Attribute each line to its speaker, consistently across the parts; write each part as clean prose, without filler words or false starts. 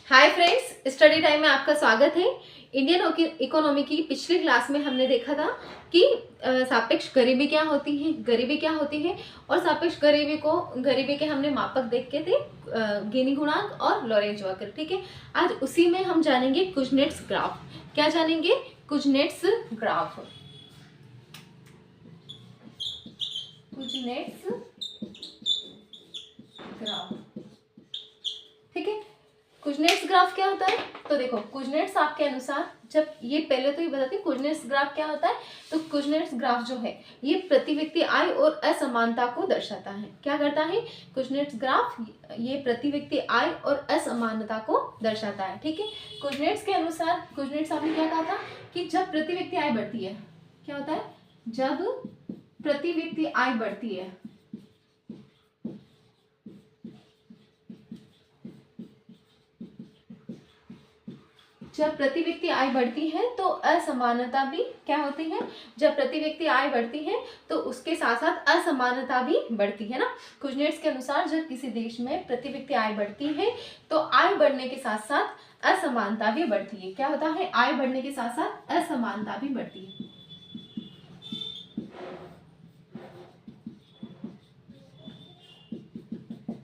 Speaker 1: Hi friends, study time में आपका स्वागत है। इंडियन इकोनॉमी की पिछली क्लास में हमने देखा था कि सापेक्ष गरीबी क्या होती है और सापेक्ष गरीबी के हमने मापक देखे थे, गिनी गुणांक और लॉरेंज वक्र। ठीक है, आज उसी में हम जानेंगे कुजनेट्स ग्राफ। क्या जानेंगे? Kuznets graph. कुजनेट्स ग्राफ, ठीक है। कुजनेट्स ग्राफ क्या होता है? तो देखो, कुजनेट्स आपके अनुसार, जब ये पहले तो ये बताते हैं कुजनेट्स ग्राफ क्या होता है। तो कुजनेट्स ग्राफ जो है ये प्रति व्यक्ति आय और असमानता को दर्शाता है। क्या करता है कुजनेट्स ग्राफ? ये प्रति व्यक्ति आय और असमानता को दर्शाता है। ठीक है, कुजनेट्स के अनुसार, कुजनेट्स आपने क्या कहा था कि जब प्रति व्यक्ति आय बढ़ती है, क्या होता है? जब प्रति व्यक्ति आय बढ़ती है, जब प्रति व्यक्ति आय बढ़ती है तो असमानता भी क्या होती है? जब प्रति व्यक्ति आय बढ़ती है तो उसके साथ साथ असमानता भी बढ़ती है ना। कुजनेट्स के अनुसार जब किसी देश में प्रति व्यक्ति आय बढ़ती है तो आय बढ़ने के साथ साथ असमानता भी बढ़ती है। क्या होता है? आय बढ़ने के साथ साथ असमानता भी बढ़ती है।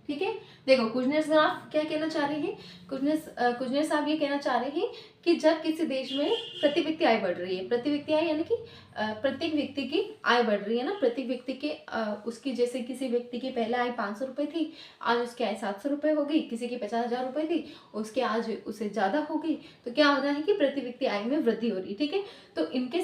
Speaker 1: ठीक है, देखो कुजनेट्स ग्राफ क्या कहना चाह रहे हैं? कुजनेट्स साहब ये कहना चाह रहे हैं कि जब किसी देश में प्रति व्यक्ति आय बढ़ रही है, प्रति व्यक्ति आय यानी कि प्रत्येक व्यक्ति की आय बढ़ रही है ना, प्रत्येक व्यक्ति के उसकी, जैसे किसी व्यक्ति की पहले आय 500 रुपये थी, आज उसकी आय 700 रुपये हो गई, किसी की 50,000 रुपये थी, उसके आज उससे ज़्यादा हो गई। तो क्या हो रहा है कि प्रति व्यक्ति आय में वृद्धि हो रही है। ठीक है, तो इनके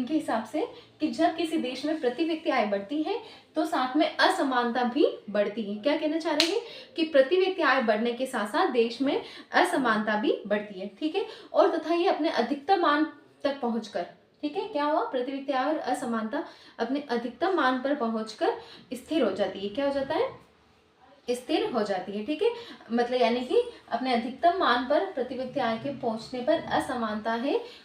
Speaker 1: हिसाब से कि जब किसी देश में प्रति व्यक्ति आय बढ़ती है तो साथ में असमानता भी बढ़ती है। क्या कहना चाह रहे हैं कि प्रति व्यक्ति आय बढ़ने के साथ साथ देश में असमानता भी बढ़ती है। ठीक है, और तथा ये अपने अधिकतम मान तक पहुंचकर, ठीक है, क्या हुआ? प्रति व्यक्ति आय और असमानता अपने अधिकतम मान पर पहुंचकर स्थिर हो जाती है। क्या हो जाता है? स्थिर हो जाती है। ठीक है, मतलब यानी कि अपने अधिकतम मान पर प्रति व्यक्ति आय के पहुंचने पर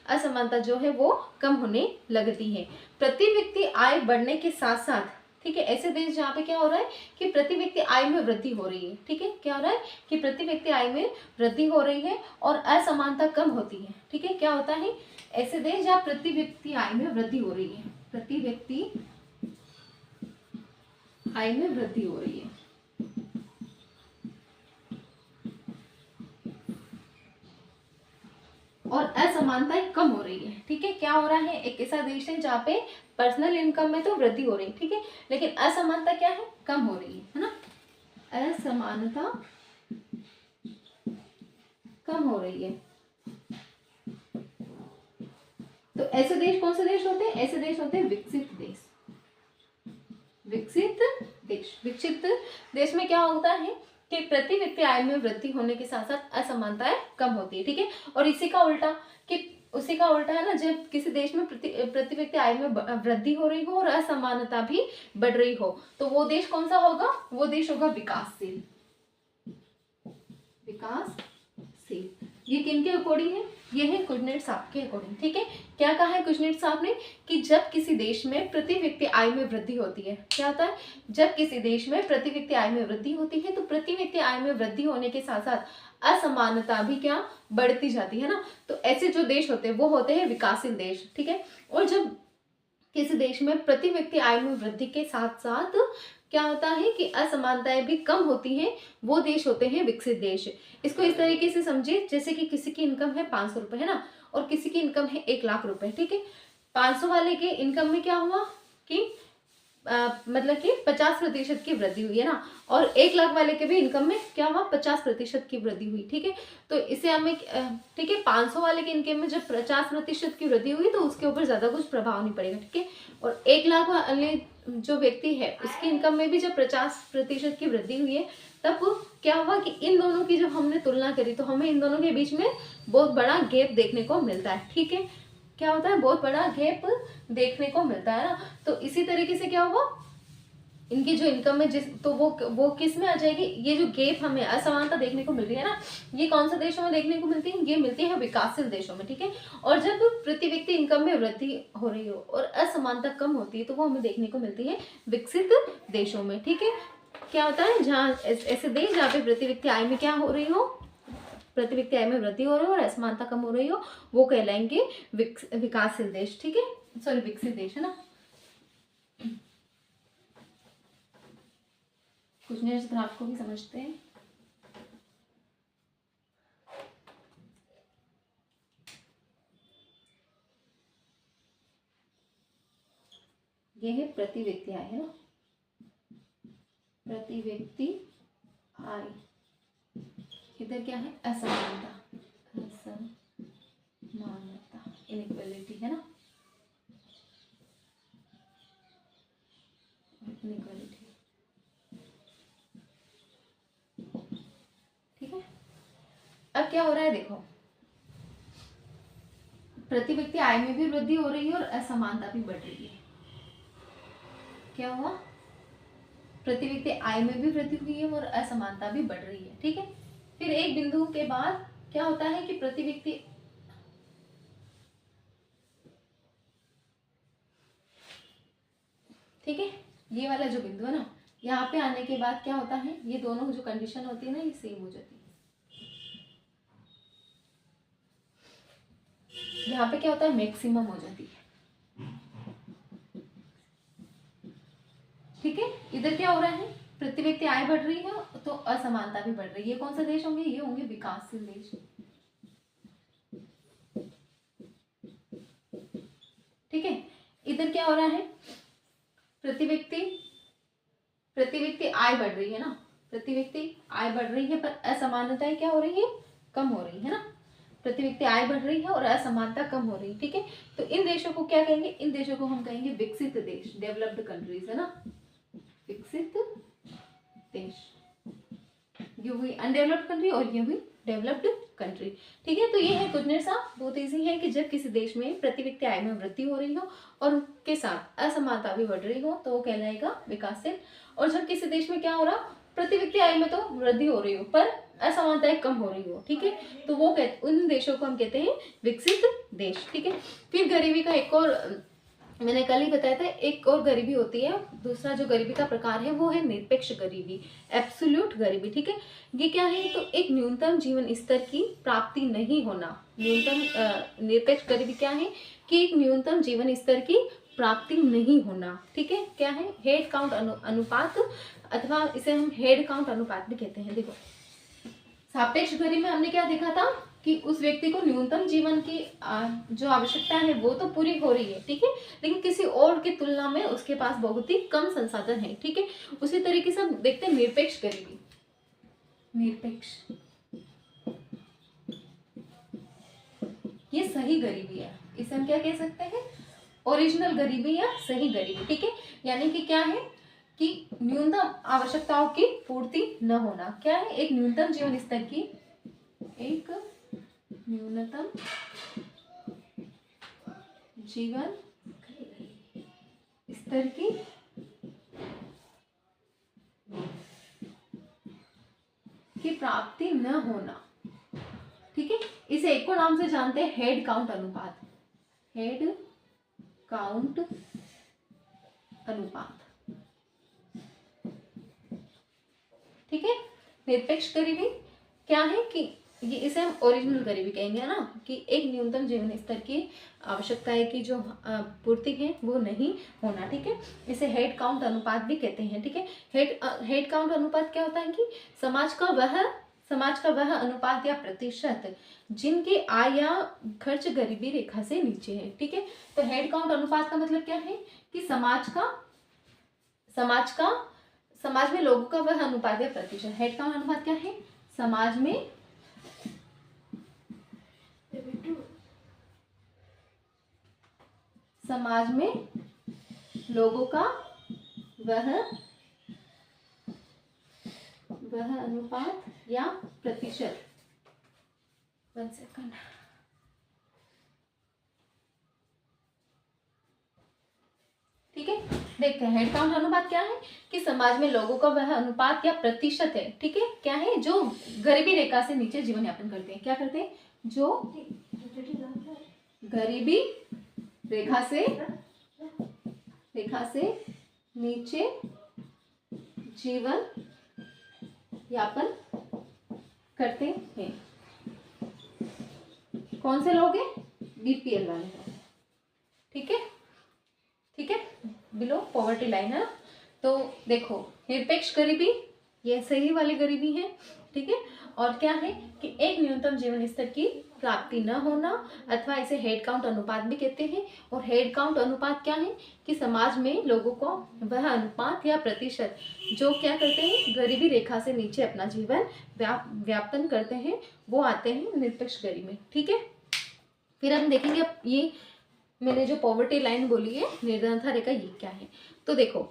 Speaker 1: असमानता जो है वो कम होने लगती है। प्रति व्यक्ति आय बढ़ने के साथ साथ, ठीक है, ऐसे देश जहाँ पे क्या हो रहा है कि प्रति व्यक्ति आय में वृद्धि हो रही है। ठीक है, क्या हो रहा है कि प्रति व्यक्ति आय में वृद्धि हो रही है और असमानता कम होती है। ठीक है, क्या होता है? ऐसे देश जहाँ प्रति व्यक्ति आय में वृद्धि हो रही है, प्रति व्यक्ति आय में वृद्धि हो रही है और असमानताएं कम हो रही है। ठीक है, क्या हो रहा है? एक ऐसा देश है जहाँ पे पर्सनल इनकम में तो वृद्धि हो रही है, ठीक है, लेकिन असमानता क्या है? कम हो रही है ना। असमानता कम हो रही है। तो ऐसे देश कौन से देश होते हैं? ऐसे देश होते हैं विकसित देश। विकसित देश में क्या होता है कि प्रति व्यक्ति आय में वृद्धि होने के साथ साथ असमानताएं कम होती है। ठीक है, और उसी का उल्टा है ना, जब किसी देश में प्रति व्यक्ति आय में वृद्धि हो रही हो और असमानता भी बढ़ रही हो तो वो देश कौन सा होगा? वो देश होगा विकासशील। ये किनके अकॉर्डिंग है? ये है कुजनेट्स साहब के अकॉर्डिंग। ठीक है, क्या कहा है कुजनेट्स साहब ने कि जब किसी देश में प्रति व्यक्ति आय में वृद्धि होती है, क्या होता है? जब किसी देश में प्रति व्यक्ति आय में वृद्धि होती है तो प्रति व्यक्ति आय में वृद्धि होने के साथ साथ असमानता भी क्या बढ़ती जाती है ना। तो ऐसे जो देश होते हैं वो होते हैं विकासशील देश। ठीक है, और जब किसी देश में प्रति व्यक्ति आय में वृद्धि के साथ साथ क्या होता है कि असमानताएं भी कम होती हैं, वो देश होते हैं विकसित देश। इसको इस तरीके से समझिए जैसे कि किसी की इनकम है 500 रुपए, है ना, और किसी की इनकम है 1,00,000 रुपए। ठीक है, 500 वाले के इनकम में क्या हुआ कि मतलब कि 50% की वृद्धि हुई है ना, और 1,00,000 वाले के भी इनकम में क्या हुआ? 50% की वृद्धि हुई। ठीक है, तो इसे हमें, ठीक है, 500 वाले के इनकम में जब 50% की वृद्धि हुई तो उसके ऊपर ज्यादा कुछ प्रभाव नहीं पड़ेगा। ठीक है, और 1,00,000 वाले जो व्यक्ति है उसकी इनकम में भी जब 50% की वृद्धि हुई है तब क्या हुआ कि इन दोनों की जब हमने तुलना करी तो हमें इन दोनों के बीच में बहुत बड़ा गैप देखने को मिलता है। ठीक है, क्या होता है? बहुत बड़ा गैप देखने को मिलता है ना। तो इसी तरीके से क्या हुआ, इनकी जो इनकम है जिस, तो वो किस में आ जाएगी? ये जो गैप हमें असमानता देखने को मिल रही है ना, ये कौन से देशों में देखने को मिलती है? ये मिलती है विकासशील देशों में। ठीक है, और जब प्रति व्यक्ति इनकम में वृद्धि हो रही हो और असमानता कम होती है तो वो हमें देखने को मिलती है विकसित देशों में। ठीक है, क्या होता है? जहाँ ऐसे देश जहाँ पे प्रति व्यक्ति आय में क्या हो रही हो, प्रति व्यक्ति आय में वृद्धि हो रही हो और असमानता कम हो रही हो, वो कहलाएंगे विकासशील देश। ठीक है, सॉरी विकसित देश है ना। कुजनेट्स ग्राफ को भी समझते हैं। ये है प्रति व्यक्ति आय है ना, प्रति व्यक्ति आय। इधर क्या है, असमानता, असमानता इनइक्वालिटी है ना, इनइक्वालिटी। ठीक है, अब क्या हो रहा है देखो, प्रति व्यक्ति आय में भी वृद्धि हो रही है और असमानता भी बढ़ रही है। क्या हुआ, प्रति व्यक्ति आय में भी वृद्धि हुई है और असमानता भी बढ़ रही है। ठीक है, फिर एक बिंदु के बाद क्या होता है कि प्रति व्यक्ति, ठीक है, ये वाला जो बिंदु है ना, यहाँ पे आने के बाद क्या होता है, ये दोनों जो कंडीशन होती है ना, ये सेम हो जाती है। यहाँ पे क्या होता है, मैक्सिमम हो जाती है। ठीक है, इधर क्या हो रहा है, प्रति व्यक्ति आय बढ़ रही है तो असमानता भी बढ़ रही है। ये कौन सा देश होंगे, ये होंगे विकासशील देश। ठीक है, इधर क्या हो रहा है, प्रति व्यक्ति आय बढ़ रही है ना, प्रति व्यक्ति आय बढ़ रही है पर असमानताएं क्या हो रही है, कम हो रही है ना। प्रति व्यक्ति आय बढ़ रही है और असमानता कम हो रही है। ठीक है, तो इन देशों को क्या कहेंगे, इन देशों को हम कहेंगे विकसित देश, डेवलप्ड कंट्रीज है ना, विकसित देश। ये हुई अनडेवलप्ड कंट्री और ये हुई डेवलप्ड कंट्री। ठीक है, तो ये है कुजनेट्स सा, बहुत ईजी है कि जब किसी देश में प्रति व्यक्ति आय में वृद्धि हो रही हो और उनके साथ असमानता भी बढ़ रही हो तो वो कहलाएगा विकासशील। और जब किसी देश में क्या हो रहा, प्रति व्यक्ति आय में तो वृद्धि हो रही हो पर असमानताएं कम हो रही हो, ठीक है, तो वो उन देशों को हम कहते हैं विकसित देश। ठीक है, फिर गरीबी का एक और, मैंने कल ही बताया था, एक और गरीबी होती है, दूसरा जो गरीबी का प्रकार है वो है निरपेक्ष गरीबी, एब्सोल्यूट गरीबी। ठीक है, ये क्या है, तो एक न्यूनतम जीवन स्तर की प्राप्ति नहीं होना। न्यूनतम निरपेक्ष गरीबी क्या है कि एक न्यूनतम जीवन स्तर की प्राप्ति नहीं होना। ठीक है, क्या है, हेड काउंट अनुपात, अथवा इसे हम हेड काउंट अनुपात भी कहते हैं। देखो, सापेक्ष गरीबी में हमने क्या देखा था कि उस व्यक्ति को न्यूनतम जीवन की जो आवश्यकता है वो तो पूरी हो रही है, ठीक है, लेकिन किसी और की तुलना में उसके पास बहुत ही कम संसाधन है। ठीक है, उसी तरीके से हम देखते हैं निरपेक्ष गरीबी। निरपेक्ष, ये सही गरीबी है, इसे हम क्या कह सकते हैं, ओरिजिनल गरीबी या सही गरीबी। ठीक है, यानी कि क्या है कि न्यूनतम आवश्यकताओं की पूर्ति न होना। क्या है, एक न्यूनतम जीवन स्तर की, एक न्यूनतम जीवन स्तर की प्राप्ति न होना। ठीक है, इसे एक और नाम से जानते हैं हेड काउंट अनुपात, हेड काउंट अनुपात। ठीक है, निरपेक्ष गरीबी क्या है कि ये, इसे हम ओरिजिनल गरीबी कहेंगे ना, कि एक न्यूनतम जीवन स्तर की आवश्यकताएं की जो पूर्ति है वो नहीं होना। ठीक है, इसे हेड काउंट अनुपात भी कहते हैं। ठीक है, हेड काउंट अनुपात क्या होता है कि समाज का वह अनुपात या प्रतिशत जिनकी आय या खर्च गरीबी रेखा से नीचे है। ठीक है, तो हेड काउंट अनुपात का मतलब क्या है कि समाज में लोगों का वह अनुपात या प्रतिशत। हेड काउंट अनुपात क्या है, समाज में लोगों का वह अनुपात या प्रतिशत। 1 सेकंड, ठीक है, देखते हैं हेड काउंट अनुपात क्या है कि समाज में लोगों का वह अनुपात या प्रतिशत है। ठीक है, क्या है, जो गरीबी रेखा से नीचे जीवन यापन करते हैं। क्या करते हैं, जो गरीबी रेखा से नीचे जीवन यापन करते हैं। कौन से लोग हैं? बीपीएल वाले लोग, ठीक है, ठीक है, बिलो पॉवर्टी लाइन है ना। तो देखो निरपेक्ष गरीबी ये सही वाली गरीबी है, ठीक है। और क्या है कि एक न्यूनतम जीवन स्तर की प्राप्ति न होना, अथवा इसे हेड काउंट अनुपात भी कहते हैं। और हेड काउंट अनुपात क्या है कि समाज में लोगों को वह अनुपात या प्रतिशत जो क्या करते हैं, गरीबी रेखा से नीचे अपना जीवन व्यापन करते हैं, वो आते हैं निरपेक्ष गरीबी में, ठीक है। फिर हम देखेंगे अब ये मैंने जो पॉवर्टी लाइन बोली है, निर्धनता रेखा, ये क्या है। तो देखो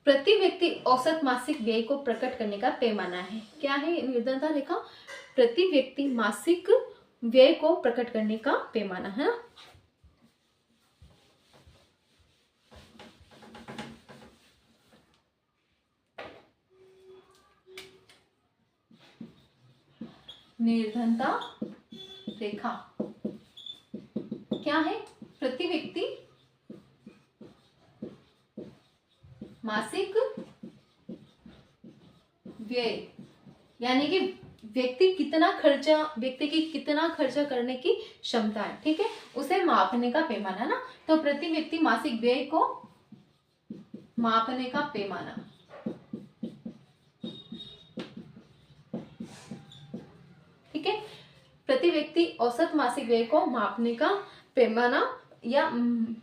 Speaker 1: प्रति व्यक्ति औसत मासिक व्यय को प्रकट करने का पैमाना है। क्या है निर्धनता रेखा? प्रति व्यक्ति मासिक व्यय को प्रकट करने का पैमाना है ना। निर्धनता रेखा क्या है? प्रति व्यक्ति मासिक व्यय, यानी कि व्यक्ति की कितना खर्चा करने की क्षमता है, ठीक है, उसे मापने का पैमाना ना। तो प्रति व्यक्ति मासिक व्यय को मापने का पैमाना, ठीक है, प्रति व्यक्ति औसत मासिक व्यय को मापने का पैमाना या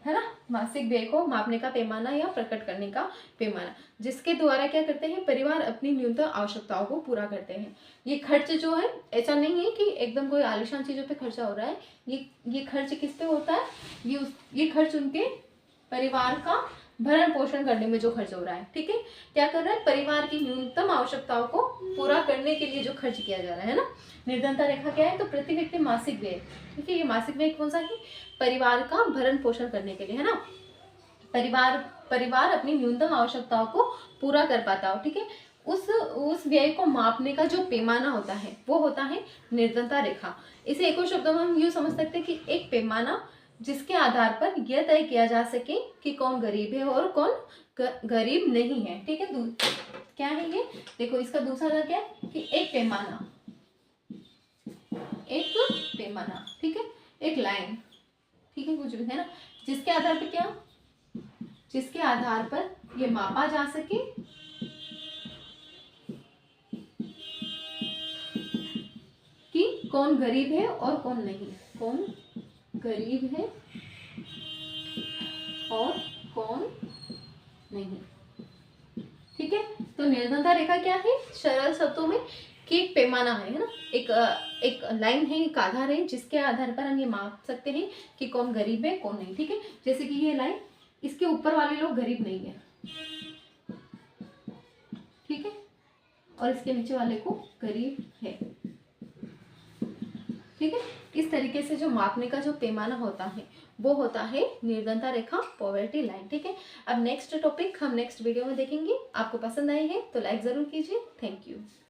Speaker 1: है ना, मासिक व्यय को मापने का पैमाना या प्रकट करने का पैमाना, जिसके द्वारा क्या करते हैं, परिवार अपनी न्यूनतम आवश्यकताओं को पूरा करते हैं। ये खर्च जो है ऐसा नहीं है कि एकदम कोई आलीशान चीजों पे खर्चा हो रहा है, ये खर्च किस पे होता है, ये खर्च उनके परिवार का भरण पोषण करने में जो खर्च हो रहा है, ठीक है, क्या कर रहा है, परिवार की न्यूनतम आवश्यकताओं को पूरा करने के लिए जो खर्च किया जा रहा है ना। निर्धनता रेखा क्या है? तो प्रति व्यक्ति मासिक व्यय, ठीक है, ये मासिक व्यय कौन सा है? परिवार का भरण पोषण करने के लिए, है ना। परिवार अपनी न्यूनतम आवश्यकताओं को पूरा कर पाता हो, ठीक है, उस व्यय को मापने का जो पैमाना होता है वो होता है निर्धनता रेखा। इसे एक और शब्दों में हम यूँ समझ सकते हैं कि एक पैमाना जिसके आधार पर यह तय किया जा सके कि कौन गरीब है और कौन गरीब नहीं है, ठीक है। क्या है ये? देखो इसका दूसरा था क्या कि एक पैमाना, ठीक है, एक लाइन, ठीक है, कुछ भी है ना, जिसके आधार पर क्या, जिसके आधार पर ये मापा जा सके कि कौन गरीब है और कौन नहीं, कौन गरीब है और कौन नहीं, ठीक है। तो निर्धनता रेखा क्या है? सरल शब्दों में कि एक पैमाना है ना, एक लाइन है, एक आधार है, जिसके आधार पर हम ये माप सकते हैं कि कौन गरीब है कौन नहीं, ठीक है। जैसे कि ये लाइन, इसके ऊपर वाले लोग गरीब नहीं है, ठीक है, और इसके नीचे वाले को गरीब है, ठीक है। इस तरीके से जो मापने का जो पैमाना होता है वो होता है निर्धनता रेखा, पॉवर्टी लाइन, ठीक है। अब नेक्स्ट टॉपिक हम नेक्स्ट वीडियो में देखेंगे। आपको पसंद आई है तो लाइक जरूर कीजिए। Thank you.